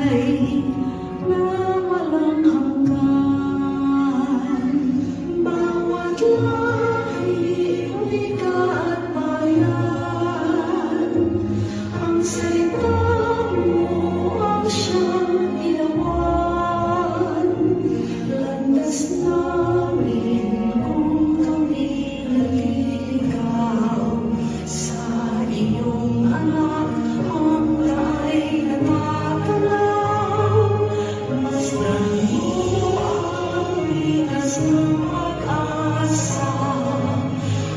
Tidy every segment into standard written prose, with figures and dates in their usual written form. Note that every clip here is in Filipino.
na walang hanggan. Bawat lahi, wika at bayan, ang salita mo ang siyang ilawan. Landas namin kung kami naliligaw sa iyong anak, ang tayo natatanaw. Masdan mo ang bigas ng pag-asa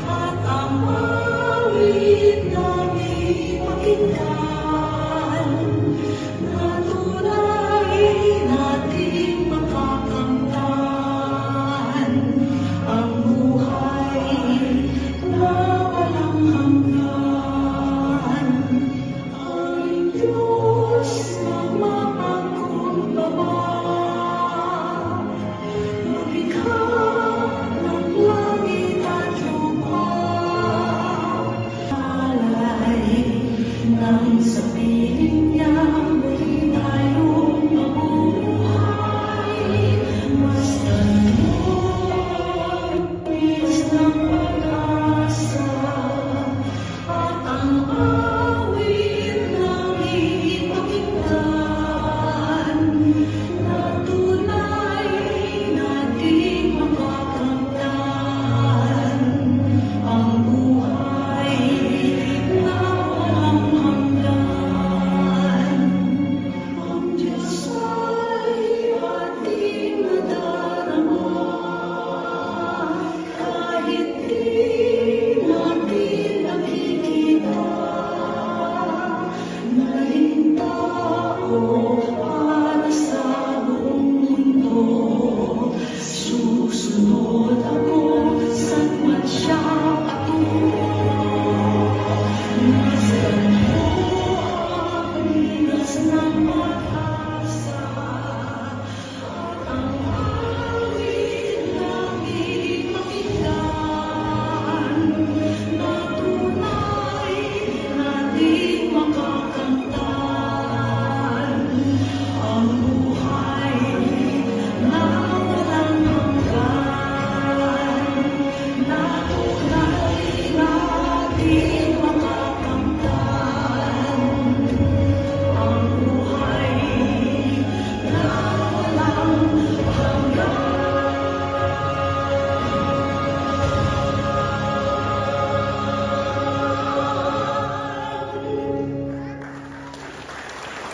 at ang awit namin pakinggan, na tunay nating makakamtan ang buhay na walang hanggan. Ang Diyos na mapagkumbaba, lumikha ng langit at lupa, alay nang sa piling niya muli tayong mabuhay. Masdan mo ang bigas ng pag-asa at ang awit namin ipakinggan, na tunay nating makakamtan ang buhay na walang hanggan. Ang Diyos ay ating nadarama, kahit di natin nakikita. Naging tao